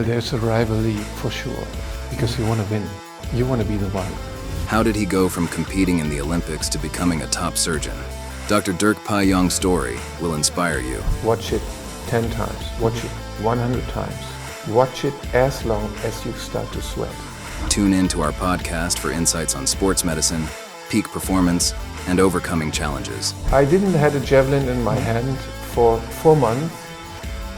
There's a rivalry for sure, because you want to win. You want to be the one. How did he go from competing in the Olympics to becoming a top surgeon? Dr. Dirk Pajonk's story will inspire you. Watch it 10 times. Watch it 100 times. Watch it as long as you start to sweat. Tune in to our podcast for insights on sports medicine, peak performance, and overcoming challenges. I didn't have a javelin in my hand for 4 months,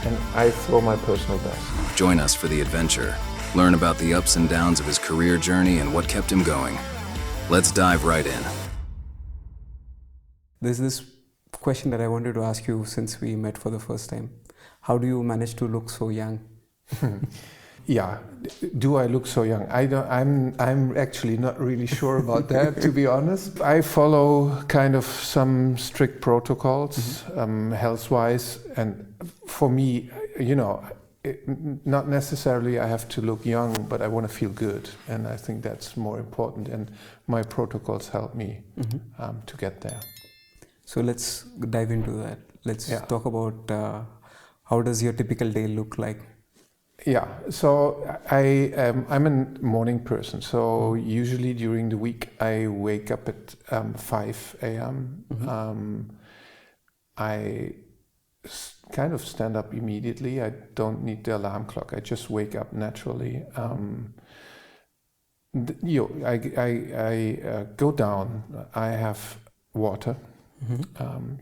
and I throw my personal best. Join us for the adventure. Learn about the ups and downs of his career journey and what kept him going. Let's dive right in. There's this question that I wanted to ask you since we met for the first time. How do you manage to look so young? Yeah, do I look so young? I'm actually not really sure about that, to be honest. I follow kind of some strict protocols, health-wise, and for me, not necessarily I have to look young, but I want to feel good, and I think that's more important, and my protocols help me to get there. So let's dive into that. Let's talk about how does your typical day look like? Yeah, so I'm a morning person. So usually during the week I wake up at 5 a.m. I kind of stand up immediately. I don't need the alarm clock. I just wake up naturally. I go down. I have water.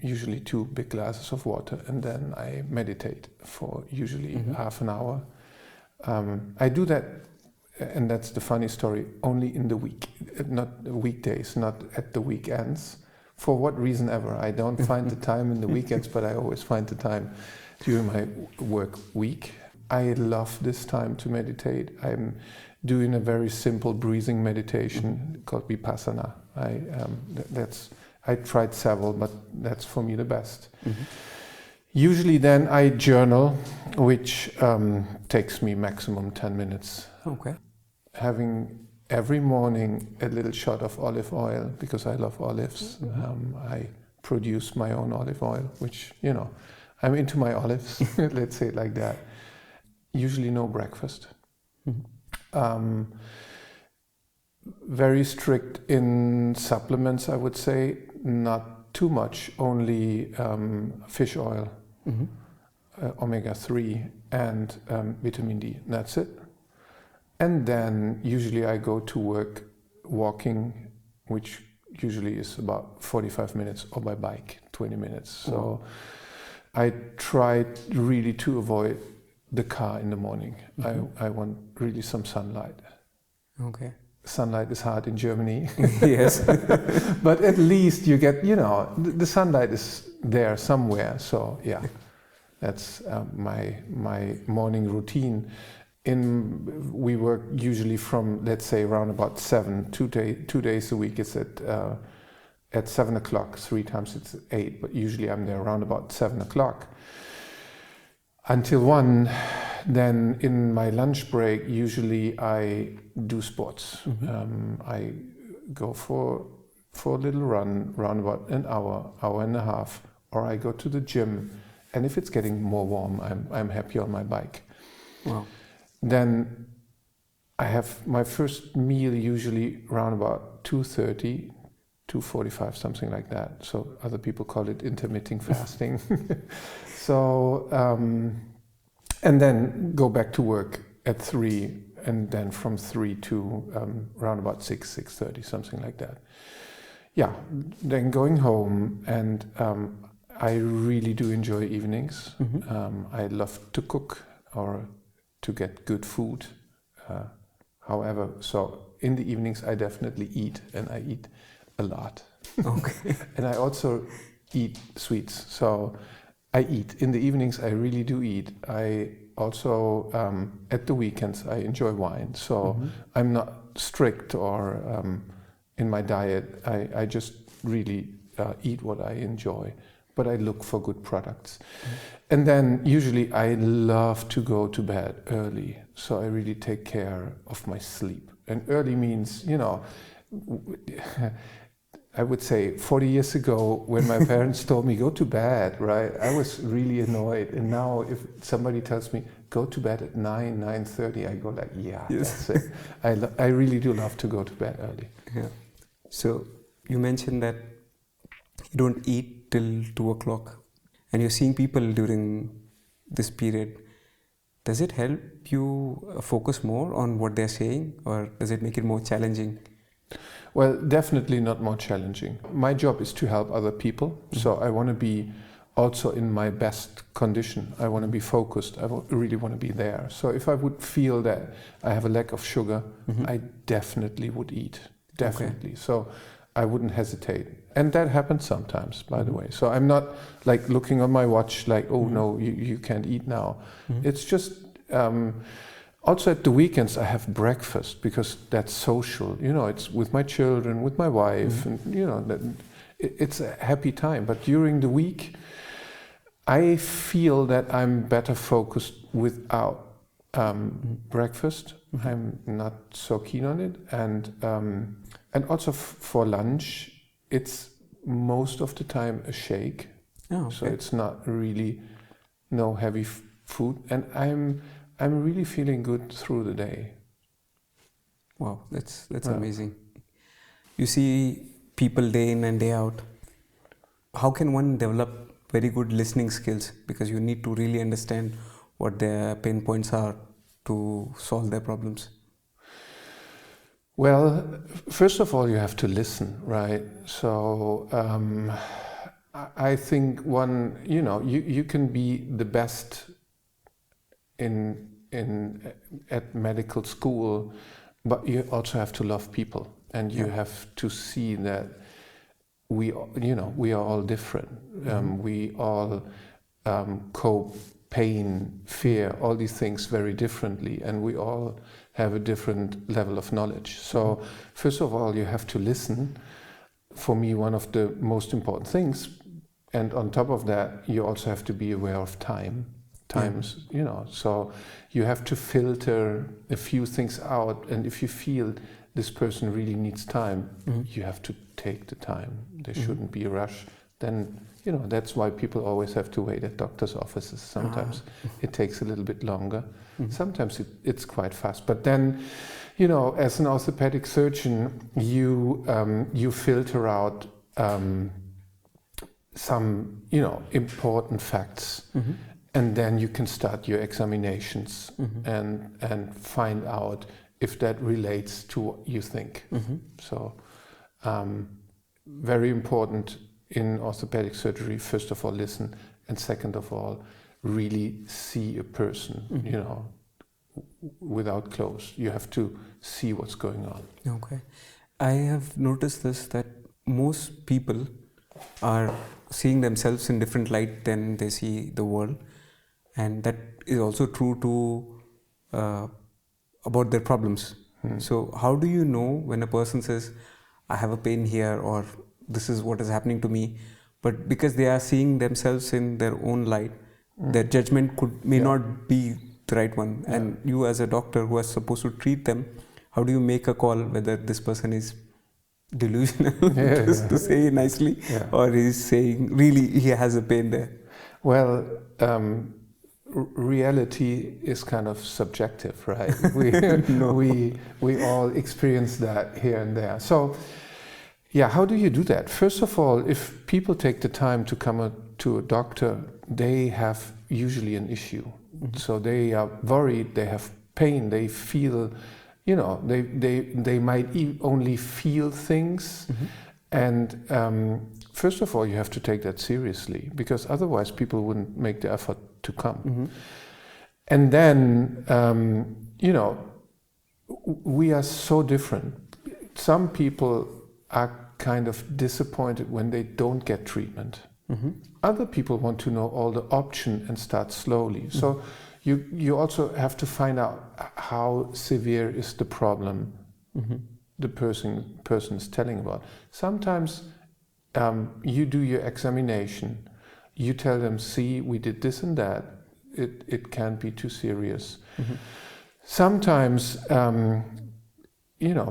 Usually 2 big glasses of water, and then I meditate for usually half an hour. I do that, and that's the funny story, only in the week, not weekdays, not at the weekends. For what reason ever. I don't find the time in the weekends, but I always find the time during my work week. I love this time to meditate. I'm doing a very simple breathing meditation called Vipassana. I tried several, but that's for me the best. Usually then I journal, which takes me maximum 10 minutes. Okay. Having every morning a little shot of olive oil, because I love olives. I produce my own olive oil, which, I'm into my olives, let's say it like that. Usually no breakfast. Very strict in supplements, I would say. Not too much, only fish oil, omega-3 and vitamin D. That's it. And then usually I go to work walking, which usually is about 45 minutes, or by bike, 20 minutes. So I try really to avoid the car in the morning. I want really some sunlight. Okay. Sunlight is hard in Germany. Yes. But at least you get, the sunlight is there somewhere. So yeah, that's my morning routine. We work usually from, let's say, around about 7, 2 days a week. It's at 7 o'clock, 3 times it's 8, but usually I'm there around about 7 o'clock. Until 1, then in my lunch break, usually I do sports. I go for a little run, around about an hour and a half, or I go to the gym. And if it's getting more warm, I'm happy on my bike. Wow. Then I have my first meal usually around about 2:30, 2:45, something like that. So other people call it intermittent fasting. So, and then go back to work at 3, and then from 3 to around about 6:30, something like that. Yeah, then going home, and I really do enjoy evenings. I love to cook or to get good food. However, so in the evenings I definitely eat, and I eat a lot. Okay. And I also eat sweets. So I eat. In the evenings I really do eat. I also, at the weekends, I enjoy wine. So I'm not strict or in my diet. I just really eat what I enjoy. But I look for good products. And then usually I love to go to bed early. So I really take care of my sleep. And early means, I would say 40 years ago when my parents told me go to bed, right? I was really annoyed. And now if somebody tells me go to bed at 9:30, I go like, yeah, that's it. I really do love to go to bed early. Yeah. So you mentioned that you don't eat till 2 o'clock, and you're seeing people during this period. Does it help you focus more on what they're saying, or does it make it more challenging? Well, definitely not more challenging. My job is to help other people, so I want to be also in my best condition. I want to be focused. I really want to be there. So if I would feel that I have a lack of sugar, I definitely would eat. Definitely. Okay. So I wouldn't hesitate. And that happens sometimes, by the way. So I'm not like looking on my watch like, oh no, you can't eat now. It's just, also at the weekends I have breakfast because that's social. You know, it's with my children, with my wife, and you know, it's a happy time. But during the week, I feel that I'm better focused without breakfast. I'm not so keen on it, and also for lunch, it's most of the time a shake. Oh, okay. So it's not really no heavy food, and I'm really feeling good through the day. Wow, that's amazing. You see people day in and day out. How can one develop very good listening skills? Because you need to really understand what their pain points are to solve their problems. Well, first of all, you have to listen, right? So I think you can be the best at medical school, but you also have to love people, and you have to see that we are all different. We all cope, pain, fear, all these things very differently, and we all have a different level of knowledge. So first of all, you have to listen. For me, one of the most important things, and on top of that, you also have to be aware of times, so you have to filter a few things out, and if you feel this person really needs time, you have to take the time. There shouldn't be a rush. Then, that's why people always have to wait at doctor's offices. Sometimes it takes a little bit longer. Sometimes it's quite fast. But then, as an orthopedic surgeon, you filter out some, important facts. And then you can start your examinations and find out if that relates to what you think. So very important in orthopedic surgery, first of all, listen, and second of all, really see a person, without clothes. You have to see what's going on. Okay. I have noticed this, that most people are seeing themselves in different light than they see the world. And that is also true to about their problems. So how do you know when a person says, I have a pain here, or this is what is happening to me, but because they are seeing themselves in their own light, their judgment may not be the right one. And you as a doctor who is supposed to treat them, how do you make a call whether this person is delusional, to say nicely, or is saying really he has a pain there? Well, reality is kind of subjective, right? We all experience that here and there. So, how do you do that? First of all, if people take the time to come to a doctor, they have usually an issue. So they are worried, they have pain, they feel, they might only feel things. And first of all, you have to take that seriously, because otherwise people wouldn't make the effort to come. And then, we are so different. Some people are kind of disappointed when they don't get treatment. Other people want to know all the options and start slowly. So you also have to find out how severe is the problem the person is telling about. Sometimes you do your examination, you tell them, see, we did this and that, it can't be too serious. Sometimes,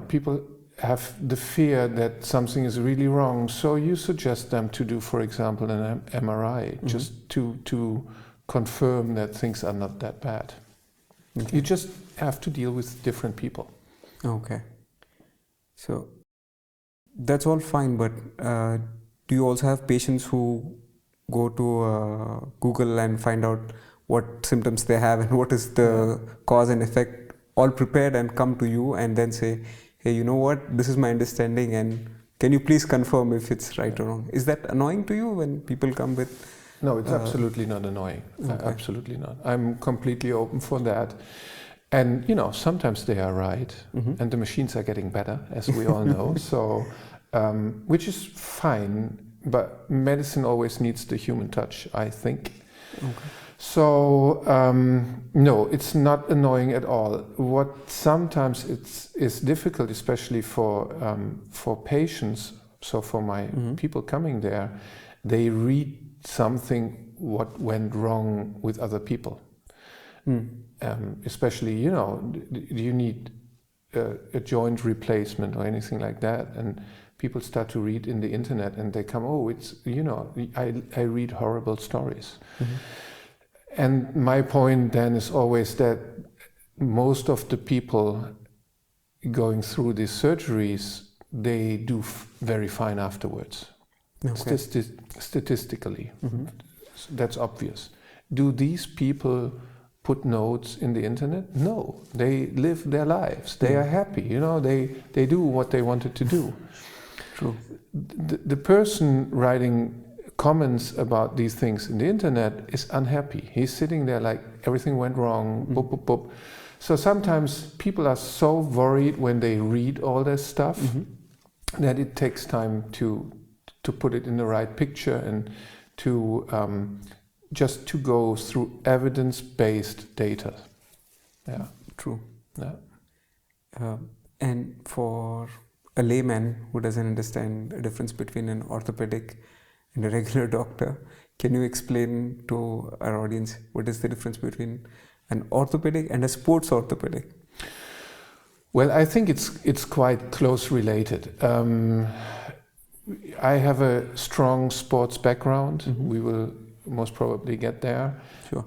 people have the fear that something is really wrong, so you suggest them to do, for example, an MRI, just to confirm that things are not that bad. Okay. You just have to deal with different people. Okay. So that's all fine, but do you also have patients who go to Google and find out what symptoms they have and what is the cause and effect, all prepared, and come to you and then say, hey, you know what, this is my understanding, and can you please confirm if it's right or wrong? Is that annoying to you when people come with... No, it's absolutely not annoying. Okay. Absolutely not. I'm completely open for that. And, sometimes they are right. And the machines are getting better, as we all know. So, which is fine. But medicine always needs the human touch, I think. Okay. So, no, it's not annoying at all. What sometimes is difficult, especially for patients, so for my people coming there, they read something what went wrong with other people. Especially, you need a joint replacement or anything like that, and people start to read in the internet and they come, I read horrible stories. And my point then is always that most of the people going through these surgeries, they do very fine afterwards. Okay. Statistically, that's obvious. Do these people put notes in the internet? No, they live their lives. They are happy. They do what they wanted to do. True. The person writing comments about these things in the internet is unhappy. He's sitting there like everything went wrong. Boop, boop, boop. So sometimes people are so worried when they read all this stuff that it takes time to put it in the right picture and to just to go through evidence-based data. Yeah. True. Yeah. And for a layman who doesn't understand the difference between an orthopedic and a regular doctor, can you explain to our audience what is the difference between an orthopedic and a sports orthopedic? Well, I think it's quite close related. I have a strong sports background. We will most probably get there. Sure.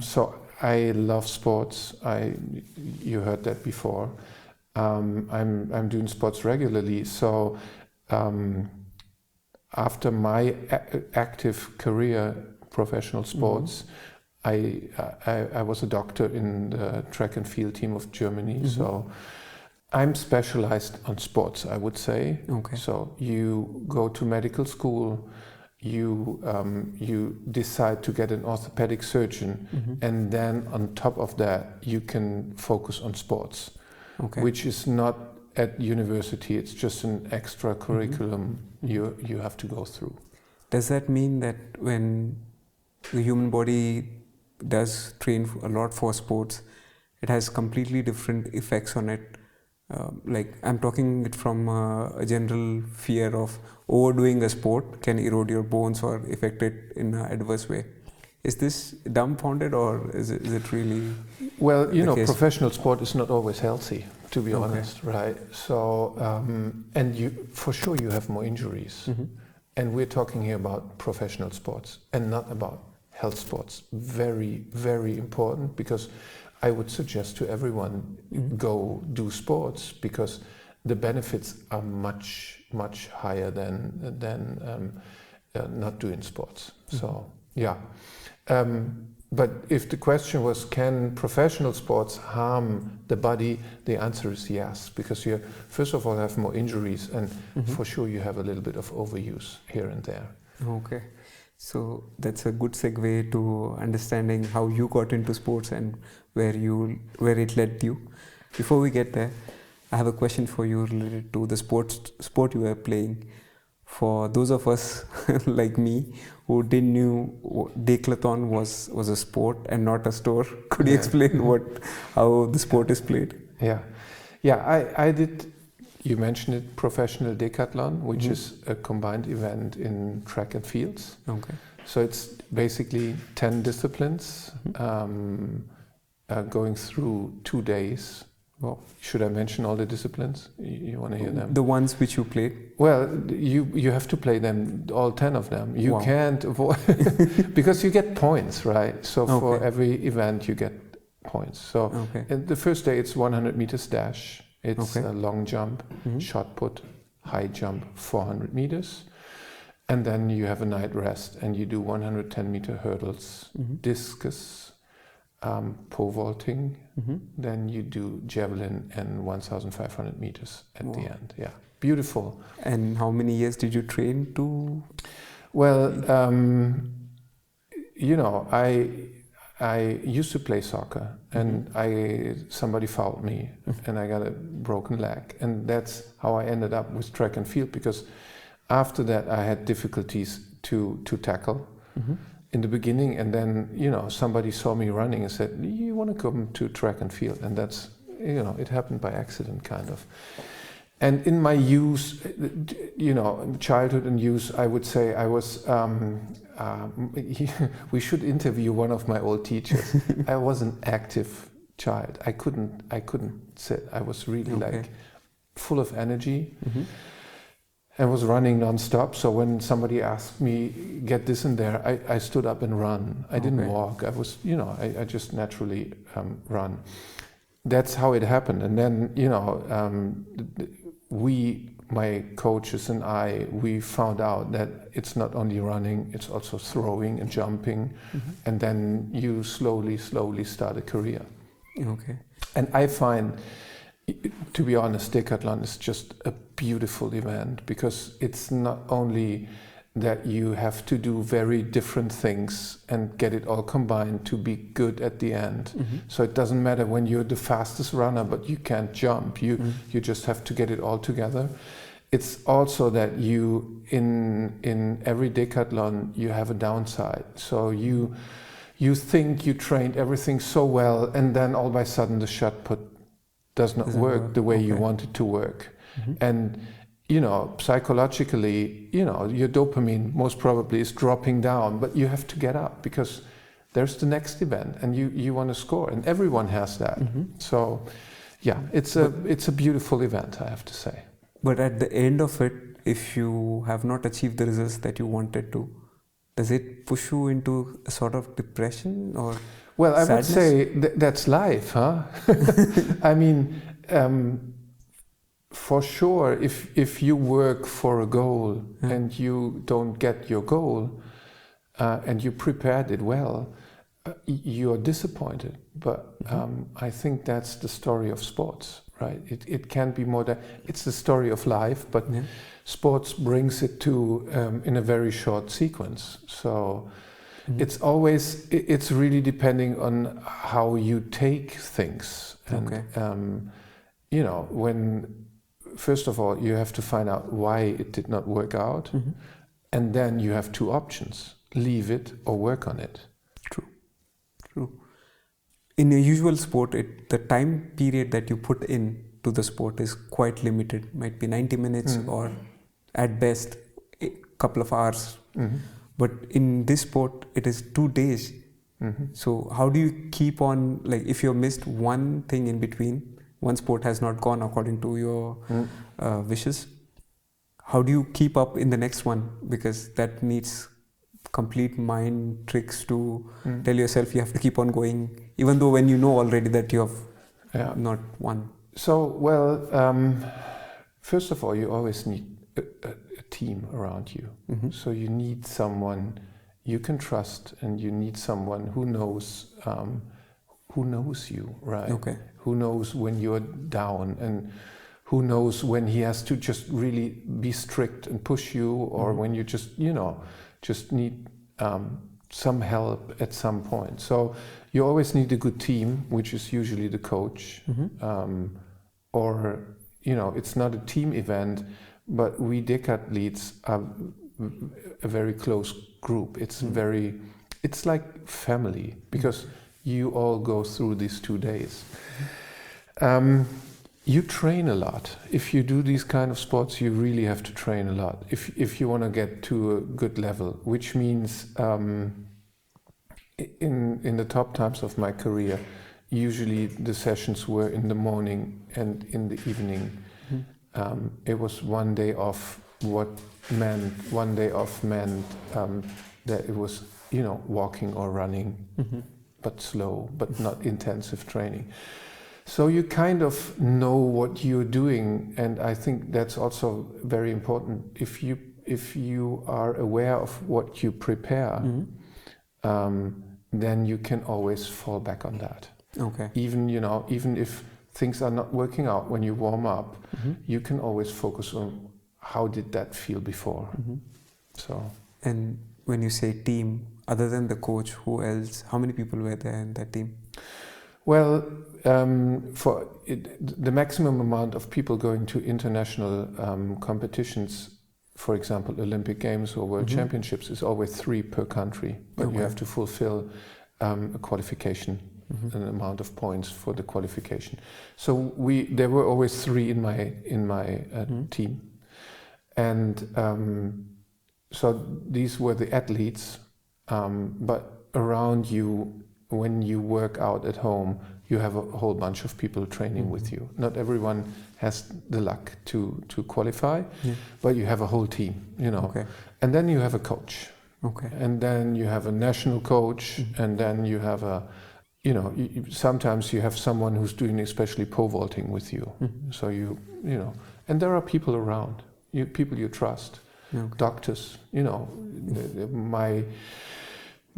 So I love sports. You heard that before. I'm doing sports regularly. So after my active career, professional sports, I was a doctor in the track and field team of Germany. So I'm specialized on sports, I would say. Okay. So you go to medical school, you decide to get an orthopedic surgeon, and then on top of that you can focus on sports, which is not at university. It's just an extra curriculum you have to go through. Does that mean that when the human body does train a lot for sports, it has completely different effects on it? Like I'm talking it from a general fear of overdoing a sport can erode your bones or affect it in an adverse way. Is this dumbfounded or is it really? Well, professional sport is not always healthy, to be honest, right? So, and for sure you have more injuries. And we're talking here about professional sports and not about health sports. Very, very important, because I would suggest to everyone go do sports, because the benefits are much, much higher than not doing sports. So, yeah. But if the question was, can professional sports harm the body? The answer is yes, because you first of all have more injuries, and for sure you have a little bit of overuse here and there. Okay. So that's a good segue to understanding how you got into sports and where it led you. Before we get there, I have a question for you related to the sport you were playing. For those of us like me who didn't know decathlon was a sport and not a store, could you explain how the sport is played? Yeah. I did. You mentioned it, professional decathlon, which is a combined event in track and fields. Okay. So it's basically 10 disciplines going through 2 days. Well, should I mention all the disciplines? You want to hear them? The ones which you played? Well, you have to play them, all 10 of them. You can't avoid, because you get points, right? So for every event you get points. So the first day it's 100 meters dash. It's a long jump, shot put, high jump, 400 meters. And then you have a night rest and you do 110-meter hurdles, discus, pole vaulting. Then you do javelin and 1,500 meters at the end. Yeah, beautiful. And how many years did you train to? Well, I used to play soccer, and somebody fouled me, and I got a broken leg, and that's how I ended up with track and field. Because after that, I had difficulties to tackle in the beginning, and then somebody saw me running and said, "You want to come to track and field?" And that's it happened by accident, kind of. And in my youth, childhood and youth, I would say I was. We should interview one of my old teachers. I was an active child. I couldn't sit. I was really like full of energy. I was running non-stop. So when somebody asked me, "Get this in there," I stood up and run. I didn't walk. I was, I just naturally run. That's how it happened. And then, my coaches and we found out that it's not only running, it's also throwing and jumping. And then you slowly start a career. Okay. And I find, to be honest, decathlon is just a beautiful event, because it's not only that you have to do very different things and get it all combined to be good at the end. So it doesn't matter when you're the fastest runner, but you can't jump. You just have to get it all together. It's also that you, in every decathlon, you have a downside. So you think you trained everything so well, and then all by a sudden the shot put does not work the way you want it to work. And psychologically, your dopamine most probably is dropping down, but you have to get up, because there's the next event and you want to score, and everyone has that. So yeah, it's a beautiful event, I have to say. But at the end of it, if you have not achieved the results that you wanted to, does it push you into a sort of depression or Well, I sadness? would say that's life, huh? I mean, for sure, if you work for a goal and you don't get your goal, and you prepared it well, you're disappointed. But I think that's the story of sports, right? It can be more than, it's the story of life, but sports brings it to in a very short sequence. So it's really depending on how you take things. And when, first of all, you have to find out why it did not work out, and then you have two options: leave it or work on it. True. In a usual sport, the time period that you put in to the sport is quite limited. Might be 90 minutes or at best a couple of hours. But in this sport, it is 2 days. So how do you keep on, like if you missed one thing in between, one sport has not gone according to your wishes, how do you keep up in the next one? Because that needs complete mind tricks to tell yourself you have to keep on going, even though when you know already that you have not won. So, well, first of all, you always need a team around you. So you need someone you can trust, and you need someone who knows you, right? Okay. Who knows when you're down, and who knows when he has to just really be strict and push you, or when you just need some help at some point. So you always need a good team, which is usually the coach, or it's not a team event, but we decathletes are a very close group. It's like family, because you all go through these 2 days. You train a lot. If you do these kind of sports, you really have to train a lot if you want to get to a good level, which means in the top times of my career, usually the sessions were in the morning and in the evening. It was 1 day off, that it was walking or running. but slow, but not intensive training. So you kind of know what you're doing, and I think that's also very important. If you are aware of what you prepare, then you can always fall back on that. Okay. Even if things are not working out when you warm up, you can always focus on how did that feel before. So. And when you say team, other than the coach, who else? How many people were there in that team? Well, the maximum amount of people going to international competitions, for example, Olympic Games or World Championships, is always 3 per country. But you have to fulfill a qualification, an amount of points for the qualification. So there were always 3 in my team, and so these were the athletes. But around you, when you work out at home, you have a whole bunch of people training with you. Not everyone has the luck to qualify, but you have a whole team, Okay. And then you have a coach. Okay. And then you have a national coach, and then you have sometimes you have someone who's doing especially pole vaulting with you. So and there are people around, people you trust, doctors,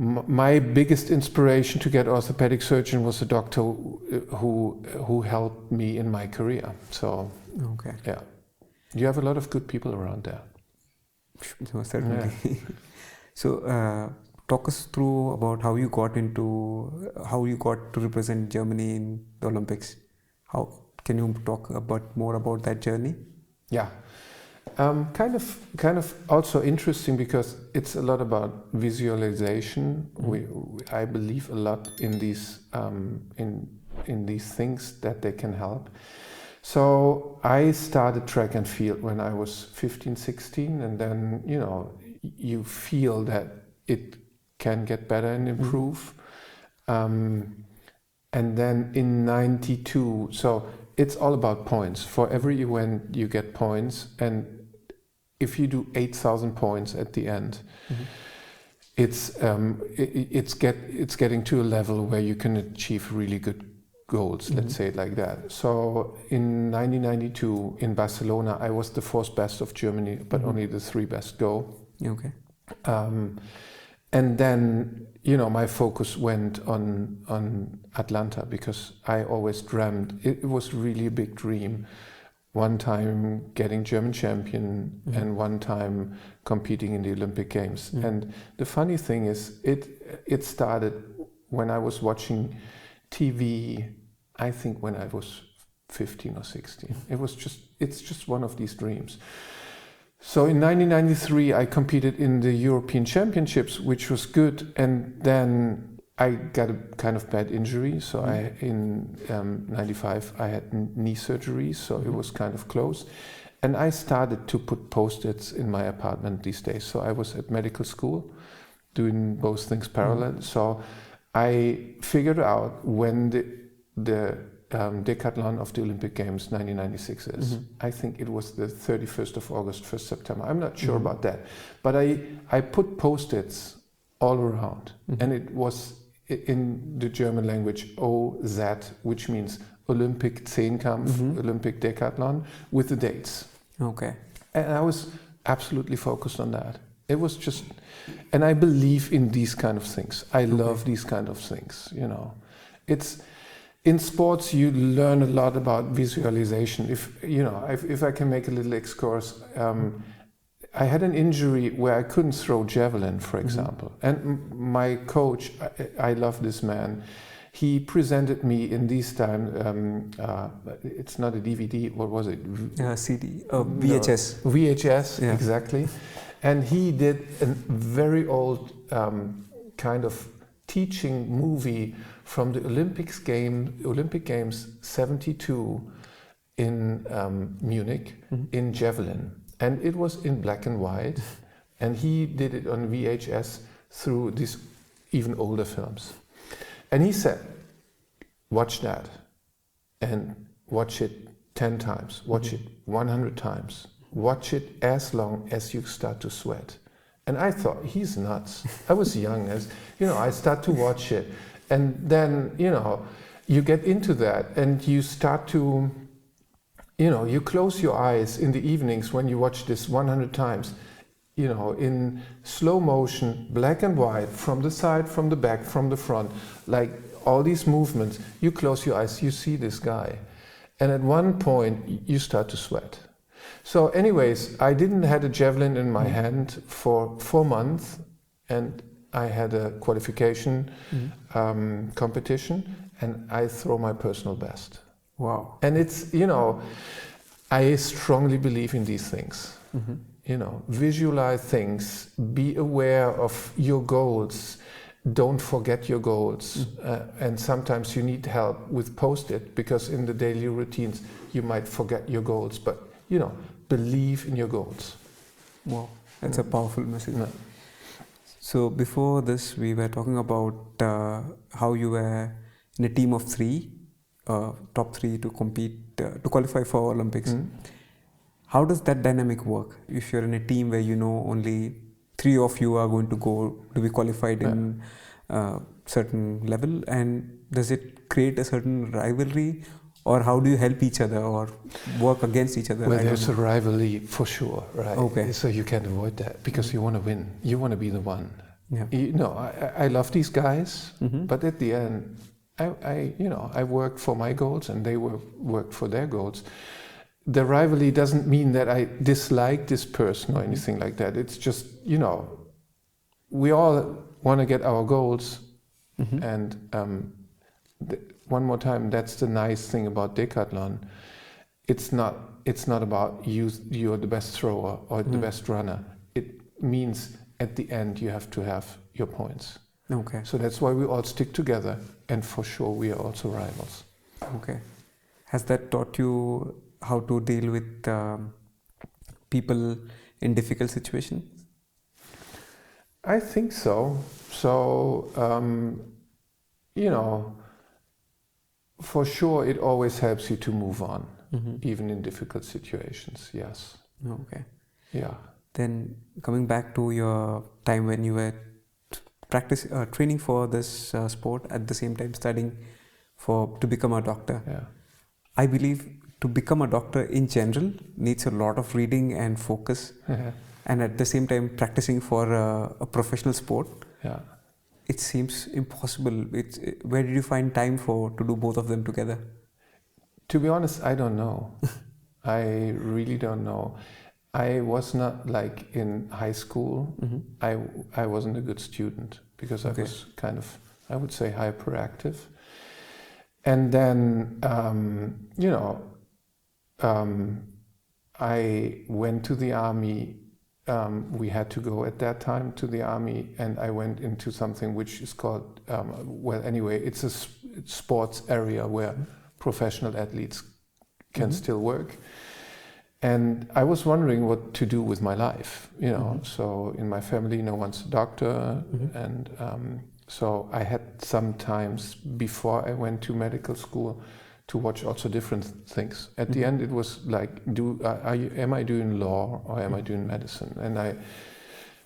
My biggest inspiration to get orthopedic surgeon was a doctor who helped me in my career. So, yeah, you have a lot of good people around there. Certainly. Yeah. So, talk us through about how you got to represent Germany in the Olympics. Can you talk more about that journey? Yeah. Kind of also interesting because it's a lot about visualization. I believe a lot in these in these things that they can help. So I started track and field when I was 15, 16, and then you feel that it can get better and improve. And then in '92, so it's all about points. For every event you get points, and if you do 8,000 points at the end, it's getting to a level where you can achieve really good goals. Let's say it like that. So in 1992 in Barcelona, I was the 4th best of Germany, but only the 3 best go. Okay. And then my focus went on Atlanta because I always dreamt. It was really a big dream. One time getting German champion and one time competing in the Olympic Games. And the funny thing is, it started when I was watching TV, I think when I was 15 or 16. It's just one of these dreams. So in 1993, I competed in the European Championships, which was good. And then I got a kind of bad injury. So in 95, I had knee surgery. So it was kind of close. And I started to put Post-its in my apartment these days. So I was at medical school doing both things parallel. So I figured out when the decathlon of the Olympic Games 1996 is. I think it was the 31st of August, 1st September. I'm not sure about that. But I put Post-its all around. And it was in the German language OZ, which means Olympic Zehnkampf, Olympic Decathlon, with the dates. Okay. And I was absolutely focused on that. It was just, and I believe in these kind of things. I love these kind of things, It's, in sports, you learn a lot about visualization. If I can make a little excursus, I had an injury where I couldn't throw javelin, for example. And my coach, I love this man. He presented me in these times. It's not a DVD. What was it? CD. VHS. No, VHS, yeah. Exactly. And he did a very old kind of teaching movie from the Olympic Games 72 in Munich in javelin. And it was in black and white. And he did it on VHS through these even older films. And he said, watch that and watch it 10 times, watch it 100 times, watch it as long as you start to sweat. And I thought, he's nuts. I was young, I start to watch it. And then, you get into that and you start to, you close your eyes in the evenings when you watch this 100 times, in slow motion, black and white, from the side, from the back, from the front, like all these movements. You close your eyes, you see this guy. And at one point, you start to sweat. So anyways, I didn't have a javelin in my hand for 4 months, and I had a qualification competition, and I throw my personal best. Wow. And it's, I strongly believe in these things. Visualize things, be aware of your goals, don't forget your goals. And sometimes you need help with post-it, because in the daily routines you might forget your goals, but believe in your goals. Wow, that's a powerful message. Yeah. So before this, we were talking about how you were in a team of 3, top 3 to compete, to qualify for Olympics. How does that dynamic work? If you're in a team where only 3 of you are going to go to be qualified in a certain level, and does it create a certain rivalry, or how do you help each other or work against each other? Well, there's a rivalry for sure, right? Okay. So you can't avoid that, because you want to win. You want to be the one. Yeah. I love these guys, but at the end, I worked for my goals and they worked for their goals. The rivalry doesn't mean that I dislike this person or anything like that. It's just, we all want to get our goals. And one more time, that's the nice thing about decathlon. It's not about you're the best thrower or the best runner. It means at the end you have to have your points. Okay. So that's why we all stick together, and for sure we are also rivals. Okay. Has that taught you how to deal with people in difficult situations? I think so. So, for sure it always helps you to move on, even in difficult situations, yes. Okay. Yeah. Then coming back to your time when you were training for this sport, at the same time studying to become a doctor. Yeah. I believe to become a doctor in general needs a lot of reading and focus, and at the same time practicing for a professional sport. Yeah. It seems impossible. Where did you find time to do both of them together? To be honest, I don't know. I really don't know. I was not like in high school. I wasn't a good student because I was kind of, I would say, hyperactive. And then, I went to the army. We had to go at that time to the army, and I went into something which is called, it's a sports area where professional athletes can still work. And I was wondering what to do with my life, So in my family, no one's a doctor, and so I had some times before I went to medical school to watch also different things. At the end, it was like, am I doing law or am I doing medicine? And I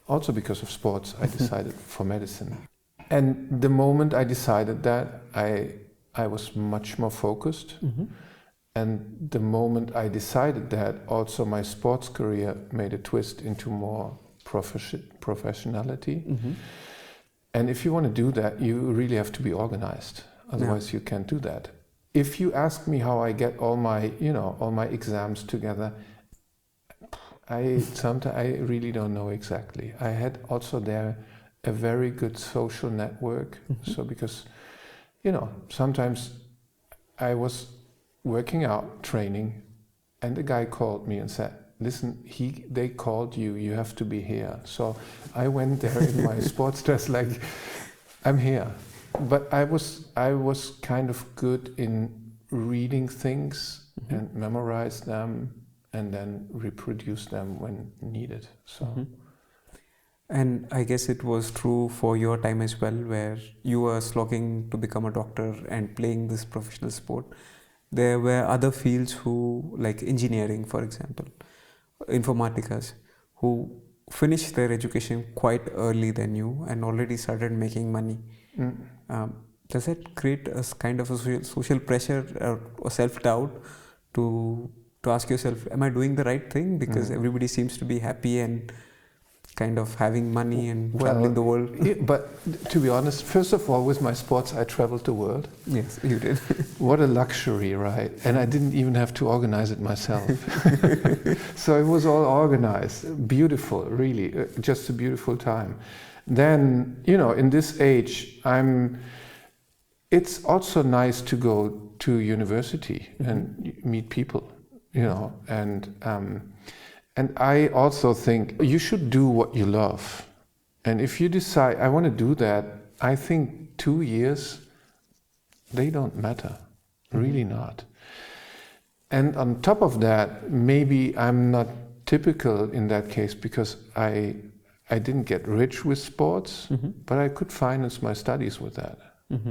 also, because of sports, I decided for medicine. And the moment I decided that, I was much more focused. And the moment I decided that, also my sports career made a twist into more professionality. And if you want to do that, you really have to be organized. Otherwise, you can't do that. If you ask me how I get all my exams together, I really don't know exactly. I had also there a very good social network. So because, sometimes I was working out, training, and the guy called me and said, listen, they called you, you have to be here. So I went there in my sports dress, like, I'm here. But I was kind of good in reading things and memorize them and then reproduce them when needed. So. And I guess it was true for your time as well, where you were slogging to become a doctor and playing this professional sport. There were other fields like engineering, for example, informaticas, who finished their education quite early than you and already started making money. Does that create a kind of a social pressure or self-doubt to ask yourself, am I doing the right thing? Because everybody seems to be happy and kind of having money and traveling the world. But to be honest, first of all, with my sports, I traveled the world. Yes, you did. What a luxury, right? And I didn't even have to organize it myself. So it was all organized. Beautiful, really. Just a beautiful time. Then, in this age, it's also nice to go to university and meet people, and I also think you should do what you love. And if you decide, I want to do that, I think 2 years, they don't matter. Really not. And on top of that, maybe I'm not typical in that case because I didn't get rich with sports, but I could finance my studies with that.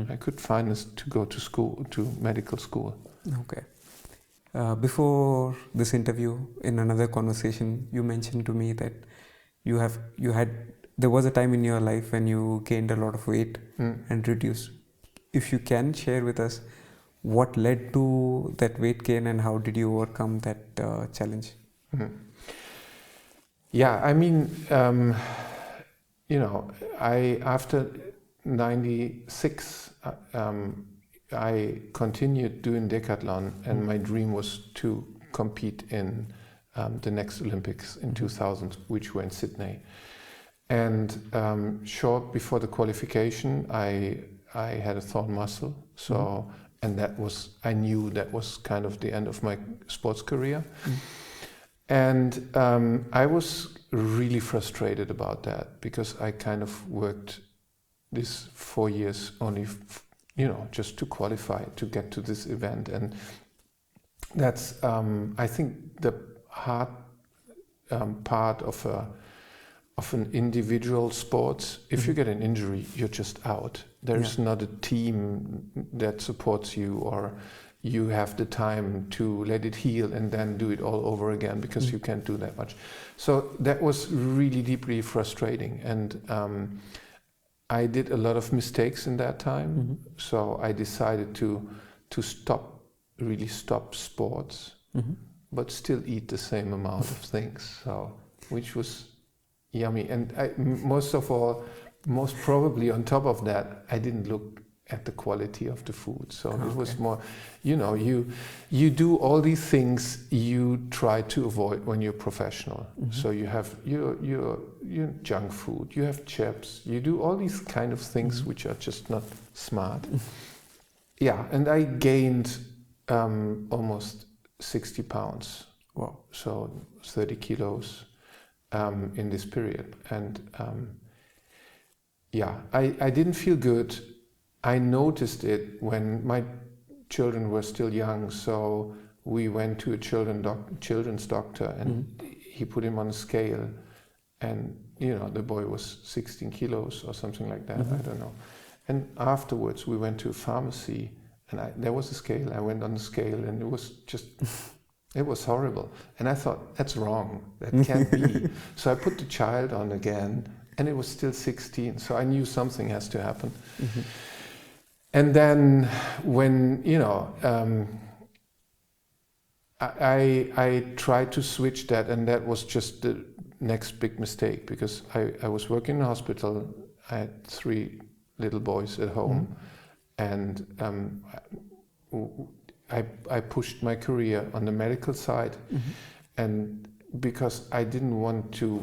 I could finance to go to school, to medical school. Okay. Before this interview, in another conversation, you mentioned to me that there was a time in your life when you gained a lot of weight and reduced. If you can share with us what led to that weight gain and how did you overcome that challenge? Yeah, I mean, after 96, I continued doing decathlon, and my dream was to compete in the next Olympics in 2000, which were in Sydney. And short before the qualification, I had a torn muscle. So, and I knew that was kind of the end of my sports career. And I was really frustrated about that because I kind of worked this 4 years only, just to qualify, to get to this event. And that's, I think, the hard part of an individual sport. If you get an injury, you're just out. There's not a team that supports you, or you have the time to let it heal and then do it all over again because you can't do that much. So that was really deeply frustrating. And I did a lot of mistakes in that time. So I decided to stop sports, but still eat the same amount of things. So, which was yummy. And most probably on top of that, I didn't look at the quality of the food. So it was more, you do all these things you try to avoid when you're professional. So you have your junk food, you have chips, you do all these kind of things which are just not smart. Yeah, and I gained almost 60 pounds. Wow. So 30 kilos in this period. And I didn't feel good. I noticed it when my children were still young, so we went to a children's doctor, and he put him on a scale, and the boy was 16 kilos or something like that. I don't know. And afterwards we went to a pharmacy, and there was a scale. I went on the scale, and it was just it was horrible. And I thought, that's wrong. That can't be. So I put the child on again, and it was still 16. So I knew something has to happen. And then when, I tried to switch that, and that was just the next big mistake, because I was working in a hospital. I had 3 little boys at home, and I pushed my career on the medical side, and because I didn't want to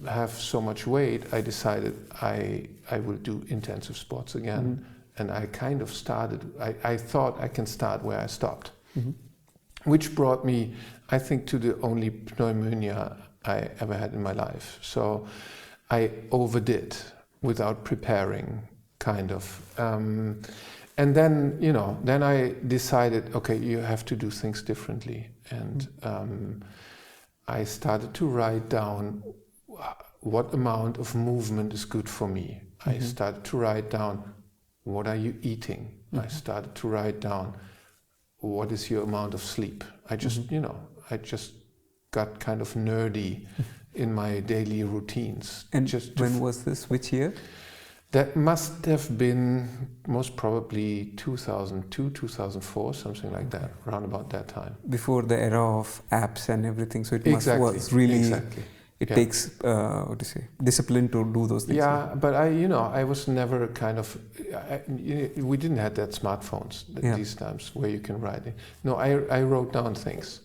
have so much weight, I decided I will do intensive sports again. And I kind of started, I thought I can start where I stopped, which brought me, I think, to the only pneumonia I ever had in my life. So I overdid without preparing, kind of. And then, then I decided, okay, you have to do things differently. And I started to write down what amount of movement is good for me. I started to write down, what are you eating? I started to write down, what is your amount of sleep? I just, I just got kind of nerdy in my daily routines. And when was this? Which year? That must have been most probably 2002, 2004, something like that, around about that time. Before the era of apps and everything, so it Exactly. was really, Exactly. it takes, discipline to do those things. Yeah, but I was never kind of, we didn't have that smartphones these times where you can write it. No, I wrote down things.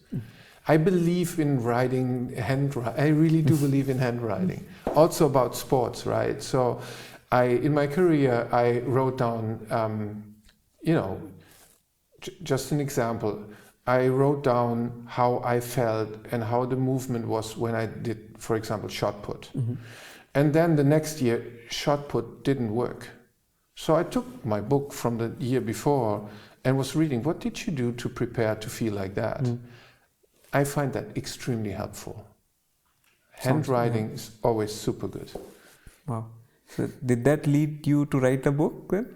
I believe in writing, I really do believe in handwriting. Also about sports, right? So in my career, I wrote down, just an example. I wrote down how I felt and how the movement was when I did, for example, shot put. And then the next year, shot put didn't work. So I took my book from the year before and was reading, what did you do to prepare to feel like that? I find that extremely helpful. Handwriting is always super good. Wow. So did that lead you to write a book then?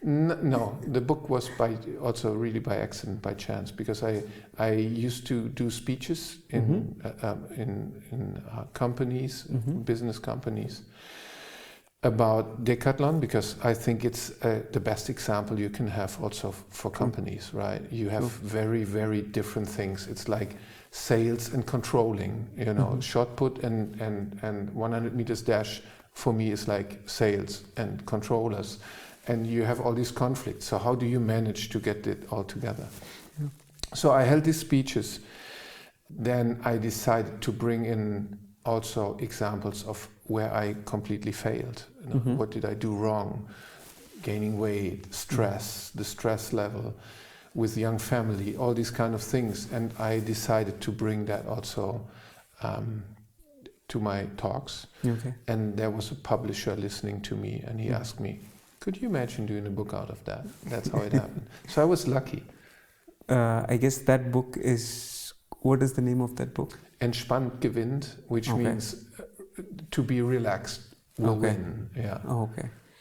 No, the book was also really by accident, by chance, because I used to do speeches in companies, business companies, about decathlon, because I think it's the best example you can have also for companies, right? You have very, very different things. It's like sales and controlling, shot put and 100 meters dash for me is like sales and controllers, and you have all these conflicts. So how do you manage to get it all together? So I held these speeches. Then I decided to bring in also examples of where I completely failed. What did I do wrong? Gaining weight, stress, the stress level with young family, all these kind of things. And I decided to bring that also to my talks. And there was a publisher listening to me, and he asked me, could you imagine doing a book out of that? That's how it happened. So I was lucky. I guess that book is, what is the name of that book? Entspannt gewinnt, which means to be relaxed will win. Yeah.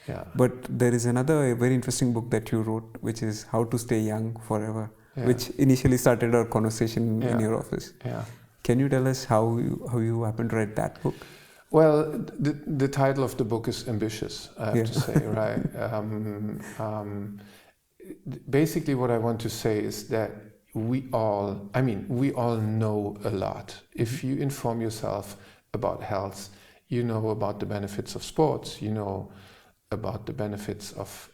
Yeah. But there is another very interesting book that you wrote, which is How to Stay Young Forever, which initially started our conversation in your office. Yeah. Can you tell us how you happened to write that book? Well, the title of the book is ambitious, I have to say, right? Basically, what I want to say is that we all know a lot. If you inform yourself about health, you know about the benefits of sports, you know about the benefits of,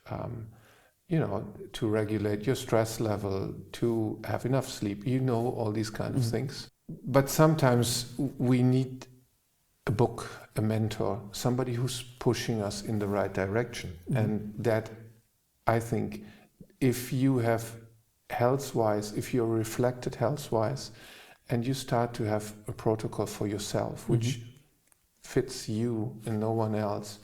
to regulate your stress level, to have enough sleep, you know all these kind of things. But sometimes we need a book, a mentor, somebody who's pushing us in the right direction. And that, I think, if you have health-wise, if you're reflected health-wise, and you start to have a protocol for yourself, which fits you and no one else,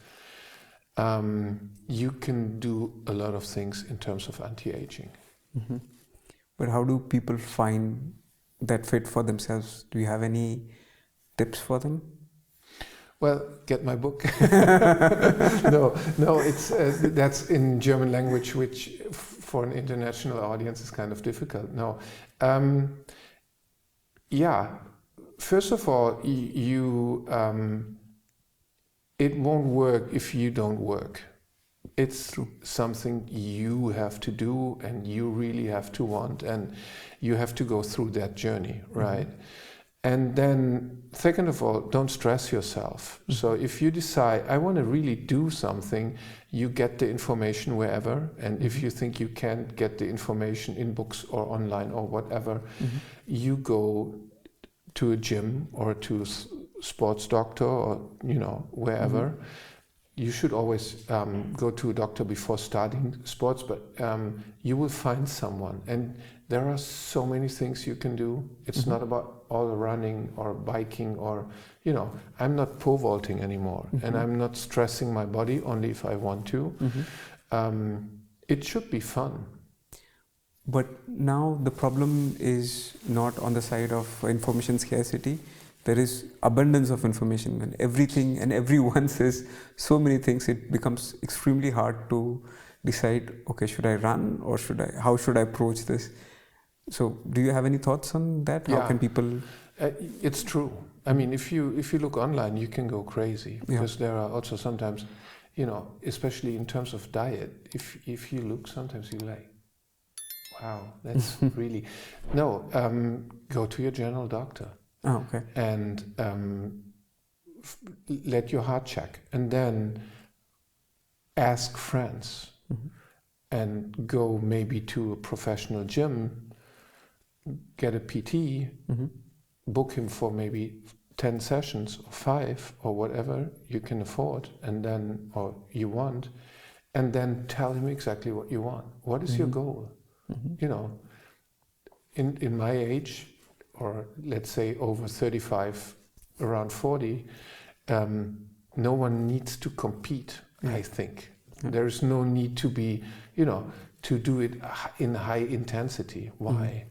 you can do a lot of things in terms of anti-aging. But how do people find that fit for themselves? Do you have any tips for them? Well, get my book. No, it's that's in German language, which for an international audience is kind of difficult. No, first of all, it won't work if you don't work. It's something you have to do, and you really have to want, and you have to go through that journey, right? And then, second of all, don't stress yourself. So if you decide, I want to really do something, you get the information wherever. And if you think you can't get the information in books or online or whatever, you go to a gym or to a sports doctor or, wherever. You should always go to a doctor before starting sports, but you will find someone. And there are so many things you can do. It's not about all running or biking or, I'm not pole vaulting anymore. And I'm not stressing my body only if I want to. It should be fun. But now the problem is not on the side of information scarcity. There is abundance of information, and everything and everyone says so many things. It becomes extremely hard to decide, okay, should I run or how should I approach this? So do you have any thoughts on that? Yeah. How can people... It's true. I mean, if you look online, you can go crazy, because there are also sometimes, especially in terms of diet, if you look, sometimes you're like, wow, that's really, no, go to your general doctor. Oh, okay. And let your heart check, and then ask friends, and go maybe to a professional gym, get a PT, book him for maybe 10 sessions or 5 or whatever you can afford, and then, or you want, and then tell him exactly what you want. What is your goal? In my age, or let's say over 35, around 40, no one needs to compete, I think. There is no need to be, to do it in high intensity. Why?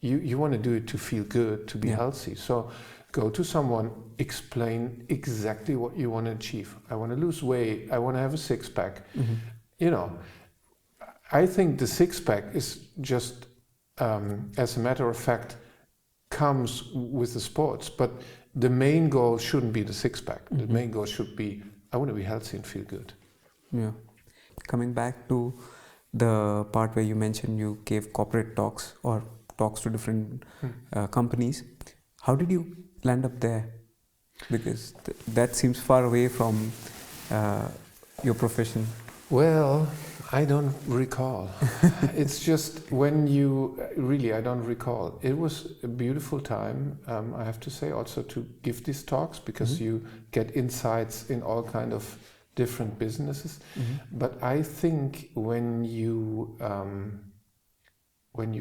You want to do it to feel good, to be healthy. So go to someone, explain exactly what you want to achieve. I want to lose weight, I want to have a six-pack. I think the six-pack is just, as a matter of fact, comes with the sports, but the main goal shouldn't be the six-pack. The main goal should be, I want to be healthy and feel good. Yeah. Coming back to the part where you mentioned you gave corporate talks or talks to different companies, how did you land up there? Because that seems far away from your profession. Well, I don't recall. It's just when I don't recall. It was a beautiful time, I have to say, also to give these talks, because you get insights in all kind of different businesses. But I think when you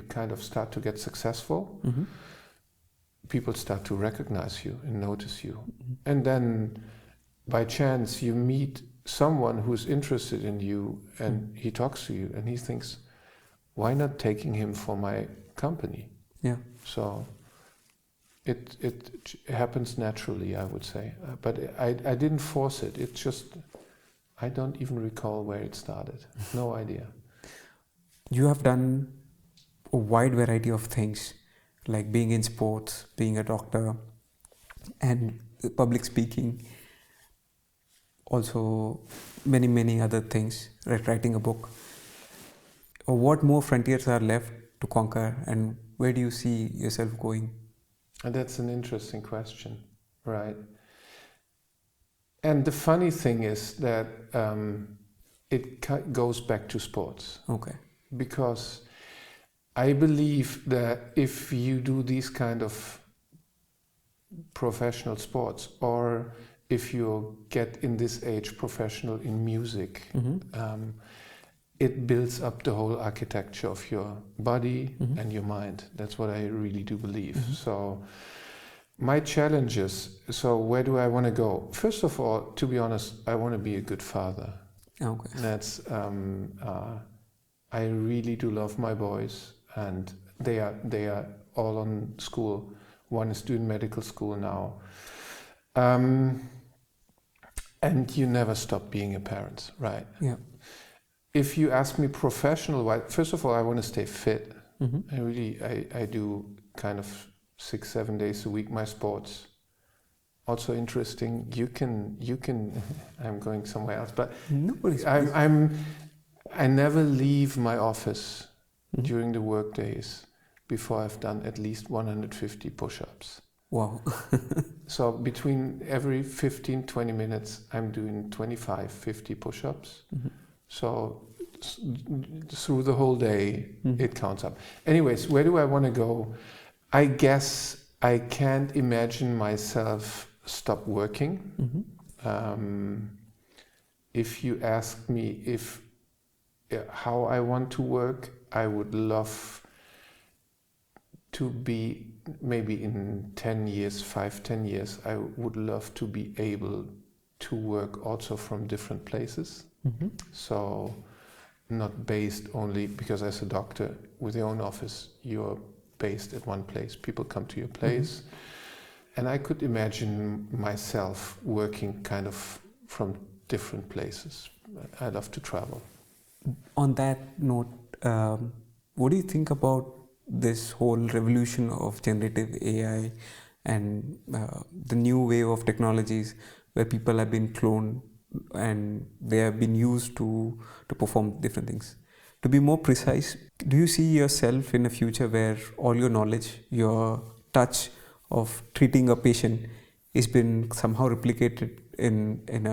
kind of start to get successful, people start to recognize you and notice you. And then by chance you meet someone who's interested in you, and he talks to you and he thinks, why not taking him for my company? Yeah. So it happens naturally, I would say. But I didn't force it. It's just, I don't even recall where it started. No idea. You have done a wide variety of things, like being in sports, being a doctor, and public speaking. Also many other things, like writing a book. What more frontiers are left to conquer, and where do you see yourself going? And that's an interesting question, right? And the funny thing is that it goes back to sports. Okay. Because I believe that if you do these kind of professional sports, or if you get in this age professional in music, it builds up the whole architecture of your body and your mind. That's what I really do believe. So my challenges, so where do I want to go? First of all, to be honest, I want to be a good father. Okay. That's, I really do love my boys, and they are all on school. One is doing medical school now. And you never stop being a parent, right? Yeah. If you ask me professional-wise, first of all, I want to stay fit. I do kind of 6-7 days a week my sports. Also interesting. You can. I'm going somewhere else, but I never leave my office during the work days before I've done at least 150 push-ups. Wow. So between every 15-20 minutes, I'm doing 25-50 push-ups. So through the whole day, it counts up. Anyways, where do I want to go? I guess I can't imagine myself stop working. If you ask me how I want to work, I would love to be, maybe in 10 years, 5-10 years, I would love to be able to work also from different places. So not based only, because as a doctor with your own office, you're based at one place. People come to your place. And I could imagine myself working kind of from different places. I love to travel. On that note, what do you think about this whole revolution of generative AI and the new wave of technologies where people have been cloned and they have been used to perform different things. To be more precise, do you see yourself in a future where all your knowledge, your touch of treating a patient is been somehow replicated in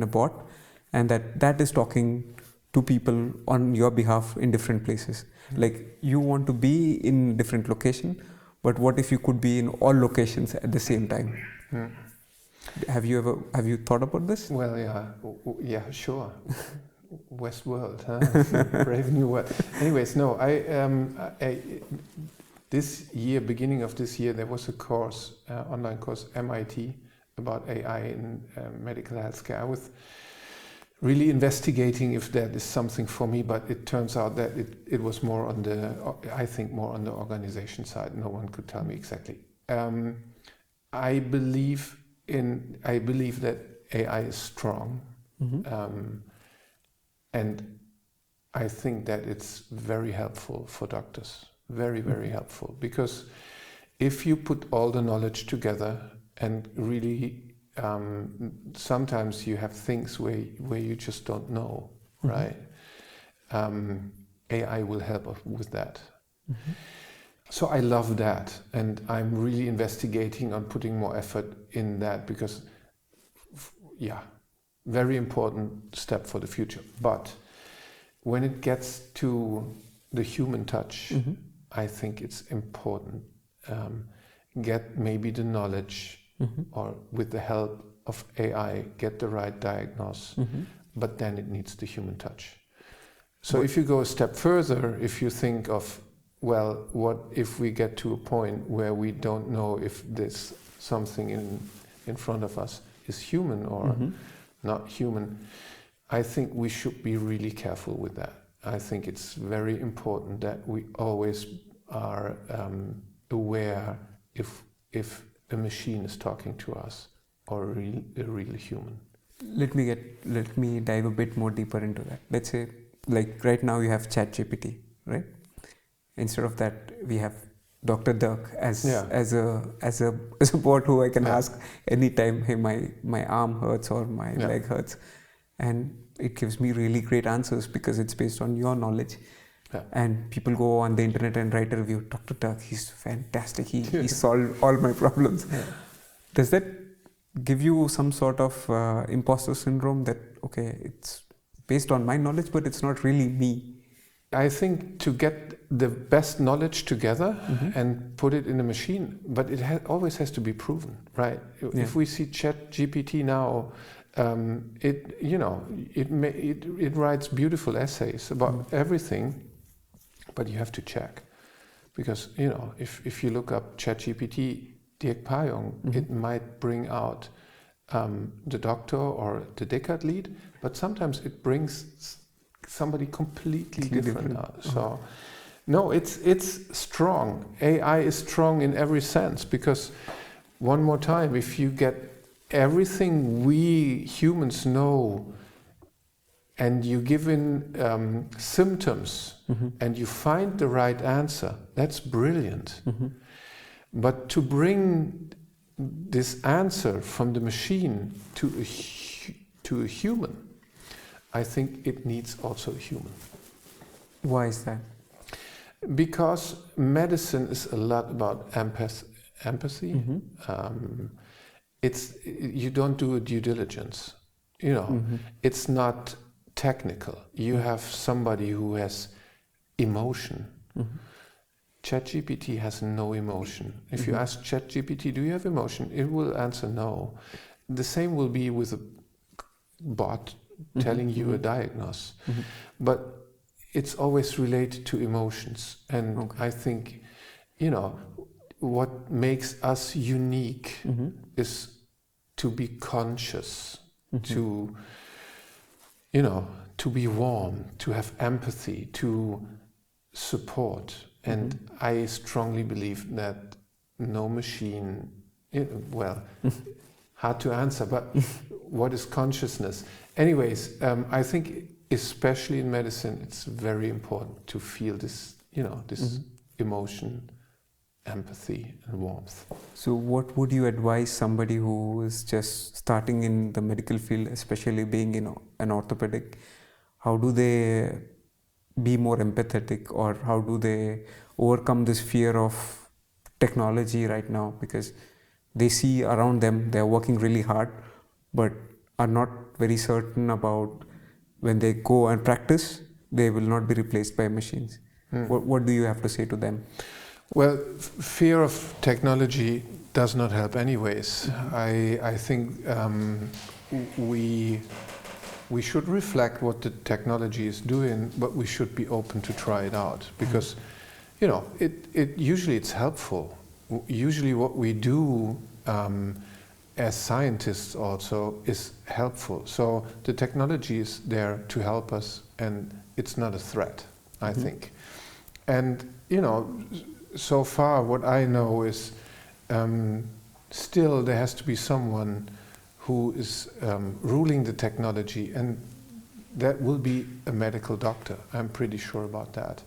a bot, and that is talking to people on your behalf in different places? Like you want to be in different location, but what if you could be in all locations at the same time? Have you thought about this? Well, yeah, sure. Westworld, huh? Brave new world. Anyways, no, this year, beginning of this year, there was a course, online course, MIT, about AI in medical healthcare. I was really investigating if that is something for me, but it turns out that it was more on the, I think more on the organization side. No one could tell me exactly. I believe that AI is strong. And I think that it's very helpful for doctors, very, very helpful. Because if you put all the knowledge together and really, sometimes you have things where you just don't know, right? AI will help us with that. So I love that, and I'm really investigating on putting more effort in that because, very important step for the future. But when it gets to the human touch, I think it's important. Get maybe the knowledge, or with the help of AI, get the right diagnosis, but then it needs the human touch. So if you go a step further, if you think of, well, what if we get to a point where we don't know if this something in front of us is human or not human, I think we should be really careful with that. I think it's very important that we always are aware if a machine is talking to us or a real human. Let me dive a bit more deeper into that. Let's say, like right now you have ChatGPT, right? Instead of that, we have Dr. Dirk as a bot who I can ask anytime, hey, my arm hurts or my leg hurts, and it gives me really great answers because it's based on your knowledge. And people go on the internet and write a review. Dr. Dirk, he's fantastic. He solved all my problems. Does that give you some sort of imposter syndrome that, okay, it's based on my knowledge, but it's not really me? I think to get the best knowledge together and put it in a machine, but it always has to be proven, right? If we see ChatGPT now, it writes beautiful essays about everything, but you have to check, because if you look up ChatGPT, Dirk Pajonk, it might bring out the doctor or the decathlon, but sometimes it brings somebody completely different out. So, no, it's strong. AI is strong in every sense, because one more time, if you get everything we humans know and you give in symptoms and you find the right answer, that's brilliant. But to bring this answer from the machine to a human, I think it needs also a human. Why is that? Because medicine is a lot about empathy. You don't do a due diligence. It's not technical. You have somebody who has emotion. ChatGPT has no emotion. If you ask ChatGPT, do you have emotion? It will answer no. The same will be with a bot telling you a diagnosis. But it's always related to emotions. And I think, what makes us unique is to be conscious, to be warm, to have empathy, to support. And I strongly believe that no machine, hard to answer, but what is consciousness? Anyways, I think especially in medicine, it's very important to feel this, this emotion empathy and warmth. So what would you advise somebody who is just starting in the medical field, especially being an orthopedic? How do they be more empathetic, or how do they overcome this fear of technology right now? Because they see around them they're working really hard, but are not very certain about when they go and practice, they will not be replaced by machines. What do you have to say to them? Well, fear of technology does not help anyways. I think we should reflect what the technology is doing, but we should be open to try it out, because it usually it's helpful. Usually what we do as scientists also is helpful. So the technology is there to help us, and it's not a threat, I think. And so far what I know is still there has to be someone who is ruling the technology, and that will be a medical doctor. I'm pretty sure about that.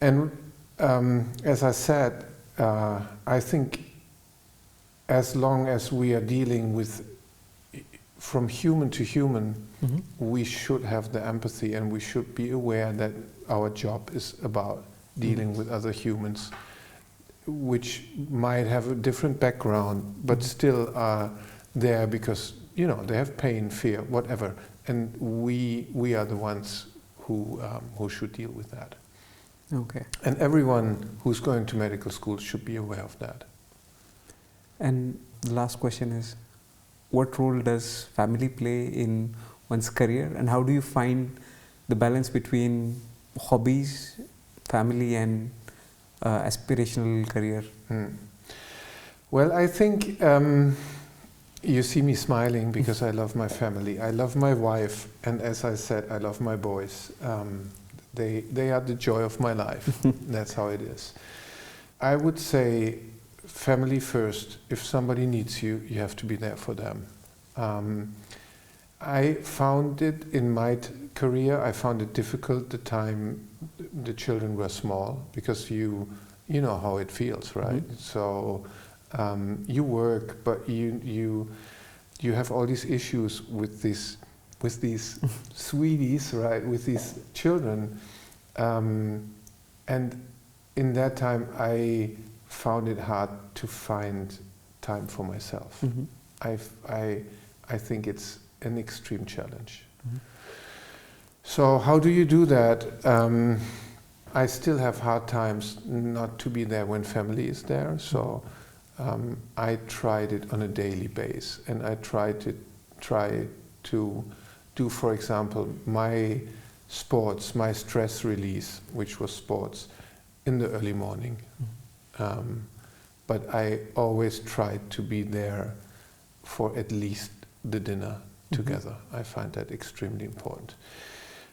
And as I said, I think as long as we are dealing with from human to human, we should have the empathy, and we should be aware that our job is about dealing with other humans, which might have a different background, but still are there because they have pain, fear, whatever, and we are the ones who should deal with that. Okay. And everyone who's going to medical school should be aware of that. And the last question is, what role does family play in one's career, and how do you find the balance between hobbies, family, and aspirational career? Well, I think you see me smiling because I love my family. I love my wife, and as I said, I love my boys. They are the joy of my life. That's how it is. I would say family first. If somebody needs you, you have to be there for them. I found it in my career, I found it difficult the time the children were small, because you know how it feels, right? So you work, but you have all these issues with these sweeties, right? With these children, and in that time I found it hard to find time for myself. I think it's an extreme challenge. So how do you do that? I still have hard times not to be there when family is there. So I tried it on a daily basis, and I try to do, for example, my sports, my stress release, which was sports, in the early morning. But I always tried to be there for at least the dinner together. I find that extremely important.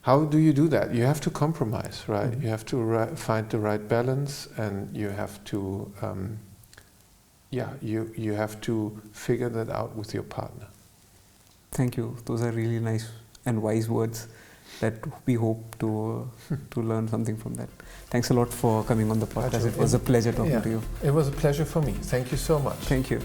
How do you do that? You have to compromise, right? You have to find the right balance, and you have to, you have to figure that out with your partner. Thank you. Those are really nice and wise words that we hope to learn something from that. Thanks a lot for coming on the podcast. It was a pleasure talking to you. It was a pleasure for me. Thank you so much. Thank you.